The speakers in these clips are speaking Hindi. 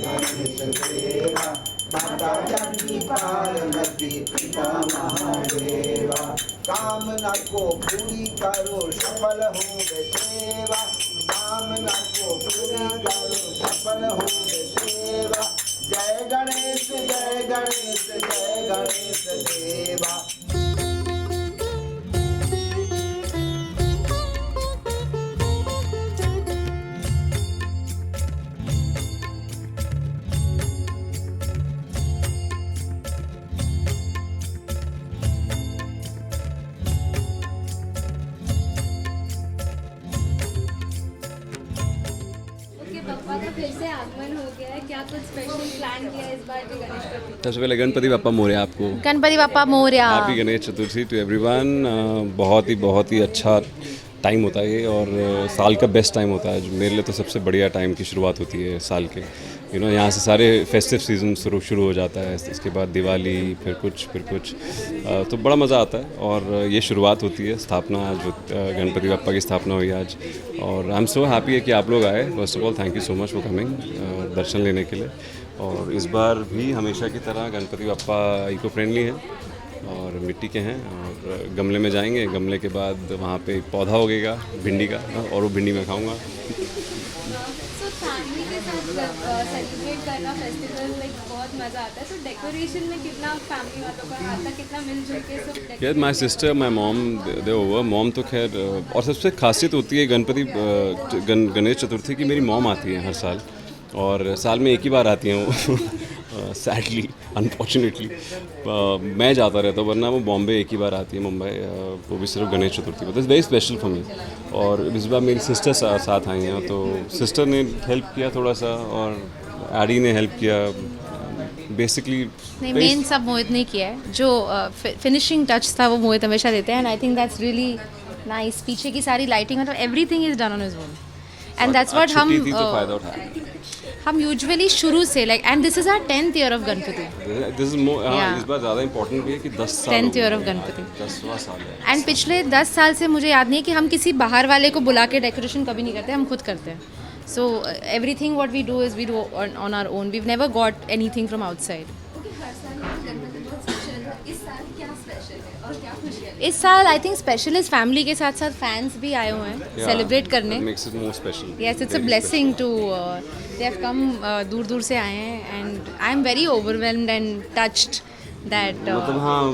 गणेश देवा, माता जानकी पार्वती पिता महादेवा, कामना को पूरी करो सफल हो सेवा, कामना को पूरी करो सफल हो सेवा, जय गणेश जय गणेश जय गणेश देवा। पापा का फिर से आगमन हो गया है, क्या कुछ स्पेशल प्लान किया है इस बार भी गणेश चतुर्थी? सबसे पहले गणपति बापा मोरया आपको। Ganpati Bappa Morya. Happy Ganesh Chaturthi to everyone. बहुत ही अच्छा टाइम होता है ये, और साल का बेस्ट टाइम होता है। जो मेरे लिए तो सबसे बढ़िया टाइम की शुरुआत होती है साल के। यहाँ से सारे फेस्टिव सीजन शुरू हो जाता है। इसके बाद दिवाली, फिर कुछ तो बड़ा मज़ा आता है। और ये शुरुआत होती है स्थापना, जो गणपति बापा की स्थापना हुई आज। और आई एम सो हैप्पी है कि आप लोग आए। First of all thank you so much for coming, दर्शन लेने के लिए। और इस बार भी हमेशा की तरह गणपति बापा इको फ्रेंडली हैं और मिट्टी के हैं, और गमले में जाएंगे। गमले के बाद वहाँ पे एक पौधा उगेगा भिंडी का, और वो भिंडी मैं खाऊंगा। So, फैमिली के साथ सेलिब्रेट करना फेस्टिवल लाइक बहुत मज़ा आता है। तो डेकोरेशन में कितना फैमिली वालों का हाथ था, कितना मिलजुल के सब? यार my sister my mom they over. Mom तो खैर, और सबसे खासियत होती है गणेश चतुर्थी की, मेरी मॉम आती है हर साल, और साल में एक ही बार आती हैं वो सैडली अनफॉर्चुनेटली। मैं जाता रहता हूँ, वरना वो बॉम्बे एक ही बार आती है, मुंबई, वो भी सिर्फ गणेश चतुर्थी को। This very special for me. और इस बार मेरी सिस्टर साथ आई हैं, तो सिस्टर ने हेल्प किया थोड़ा सा, और आडी ने हेल्प किया बेसिकली। नहीं, मेन सब मोहित ने किया है। जो फिनिशिंग टच था वो मोहित हमेशा देते हैं, and I think that's really nice. पीछे की सारी लाइटिंग, मतलब everything is done on his own, and that's what हम यूजुअली शुरू से like, and this is our 10th year of Ganpati. This is इस बार ज़्यादा इंपॉर्टेंट भी है कि 10 साल 10th ईयर ऑफ गणपति, 10वां साल है। एंड पिछले 10 साल से मुझे याद नहीं है कि हम किसी बाहर वाले को बुला के डेकोरेशन कभी नहीं करते, हम खुद करते हैं। So everything what we do is we do on our own. We have never got anything from outside. इस साल I think special is family के साथ साथ फैंस भी आए हुए हैं सेलिब्रेट करने। Makes it more special. Yes, it's a blessing to they have come, दूर दूर से आए हैं, and I am very overwhelmed and touched that. मतलब हाँ,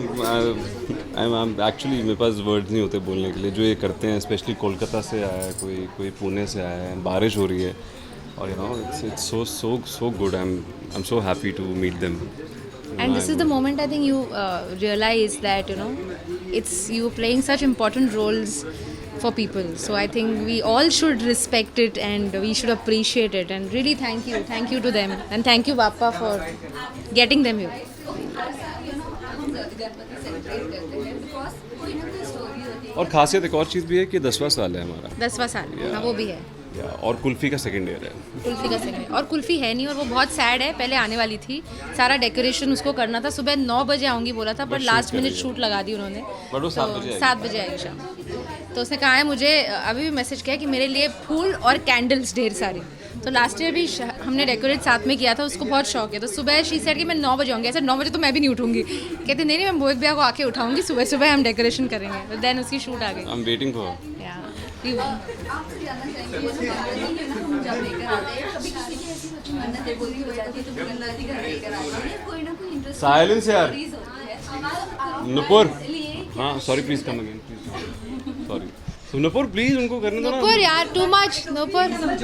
एक्चुअली मेरे पास वर्ड्स नहीं होते बोलने के लिए। जो ये करते हैं, स्पेशली कोलकाता से आया है कोई पुणे से आया है, बारिश हो रही है, और it's so good. I am so happy to meet them. And this is the moment I think you realize that it's you playing such important roles for people. So I think we all should respect it and we should appreciate it, and really thank you to them, and thank you Bappa for getting them here. और खासियत एक और चीज़ भी है कि 10वां साल है हमारा। 10वां साल, हाँ वो भी है। और कुल्फ़ी का सेकंड ईयर है। कुल्फ़ी का सेकंड, और कुल्फ़ी है नहीं, और वो बहुत सैड है। पहले आने वाली थी, सारा डेकोरेशन उसको करना था। सुबह 9 बजे आऊँगी बोला था, पर लास्ट मिनट शूट लगा दी उन्होंने। बट वो 7 बजे आएगी शाम। तो उसने कहा है मुझे, अभी भी मैसेज किया कि मेरे लिए फूल और कैंडल्स ढेर सारी। तो लास्ट ईयर भी हमने डेकोरेट साथ में किया था, उसको बहुत शौक है। तो सुबह शी सेड कि मैं 9 बजे आऊँगी। ऐसा 9 बजे तो मैं भी नहीं उठूँगी। कहते नहीं मैं मोहित भैया को आके उठाऊँगी, सुबह सुबह हम डेकोरेशन करेंगे। देन उसकी शूट आ गई। I am waiting for. Silence यार। नुपुर, हाँ sorry, please come again, please sorry. Nupur please उनको करने दो ना। नुपुर यार, टू मच नुपुर। गणपति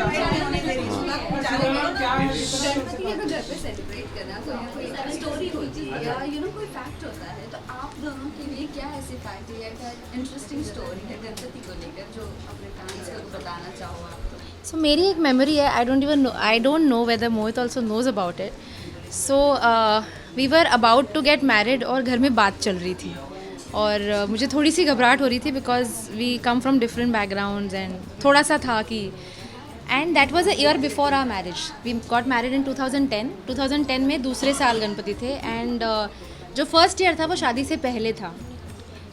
अगर घर पे सेलिब्रेट करना, कोई स्टोरी होती है या कोई फैक्ट होता है, तो आप दोनों के लिए क्या ऐसी फैक्ट है या क्या इंटरेस्टिंग स्टोरी है गणपति को लेकर जो अपने फैंस को बताना चाहो आप? सो मेरी एक मेमोरी है, I don't know whether Mohit also knows about it. So we were about to get married, और घर में बात चल रही थी, और मुझे थोड़ी सी घबराहट हो रही थी because we come from different backgrounds, and थोड़ा सा था कि, and that was a year before our marriage. We got married in 2010 में दूसरे साल गणपति थे, एंड जो फर्स्ट ईयर था वो शादी से पहले था।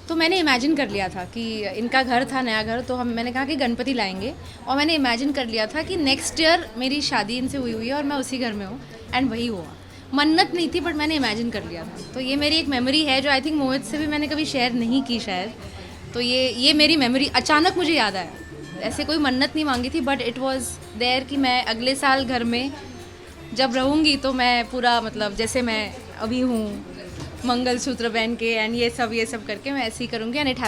तो मैंने इमेजिन कर लिया था कि इनका घर था, नया घर, तो मैंने कहा कि गणपति लाएंगे, और मैंने इमेजिन कर लिया था कि नेक्स्ट ईयर मेरी शादी इनसे हुई है और मैं उसी घर में हूँ, एंड वही हुआ। मन्नत नहीं थी बट मैंने इमेजिन कर लिया था। तो ये मेरी एक मेमोरी है जो आई थिंक मोहित से भी मैंने कभी शेयर नहीं की शायद। तो ये मेरी मेमोरी अचानक मुझे याद आया। ऐसे कोई मन्नत नहीं मांगी थी बट इट वाज देयर कि मैं अगले साल घर में जब रहूँगी तो मैं पूरा मतलब जैसे मैं अभी हूँ मंगलसूत्र पहन के एंड ये सब करके मैं ऐसे ही करूँगी and it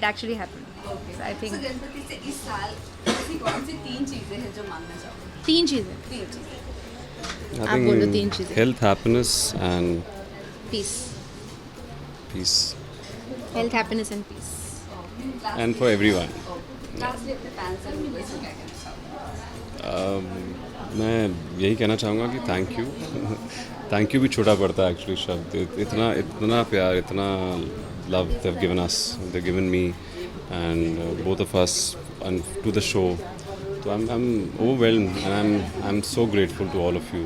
actually happened. Okay I think Ganpati से इस साल ऐसी कौन सी 3 चीज़ें हैं जो मांगना चाहोगे? 3 चीज़ें। 3 चीज़ें। आप बोलो 3 चीज़ें। Health, happiness and peace. Peace health, happiness and peace. And for everyone. Lastly अपने फैंस और व्यूअर्स को क्या कहना चाहोगे? मैं यही कहना चाहूँगा कि थैंक यू भी छोटा पड़ता है एक्चुअली शब्द। इतना प्यार, इतना love they've given us, they've given me and both of us and to the show. So I'm overwhelmed and I'm so grateful to all of you.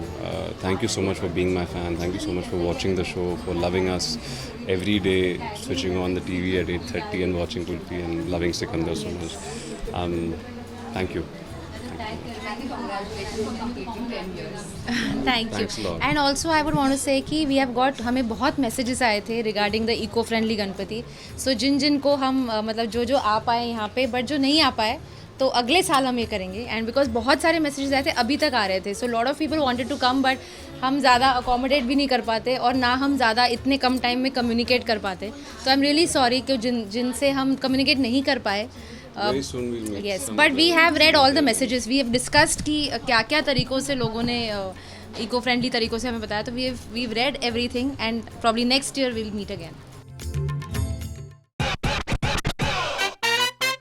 Thank you so much for being my fan. Thank you so much for watching the show, for loving us every day, switching on the TV at 8:30 and watching Kulfi and loving Sikandar so much. Thank you. Congratulations for completing 10 years. Thank Thanks a you. lot. And also I would want to say कि वी हैव गॉट, हमें बहुत मैसेजेस आए थे regarding the eco friendly Ganpati. So जिन को हम मतलब जो आ पाए यहाँ पे बट जो नहीं आ पाए तो अगले साल हम ये करेंगे। एंड बिकॉज बहुत सारे मैसेजेस आए थे अभी तक आ रहे थे। So lot of people wanted to come but हम ज़्यादा अकोमोडेट भी नहीं कर पाते और ना हम ज़्यादा इतने कम टाइम में कम्युनिकेट कर पाते। तो आई एम रियली सॉरी कि जिनसे हम कम्युनिकेट नहीं कर पाए। Very soon we'll make yes some but we other have read all the videos. Messages, we have discussed कि क्या क्या तरीक़ों से लोगों ने इको फ्रेंडली तरीक़ों से हमें बताया। तो we have read everything and probably next year we'll meet again.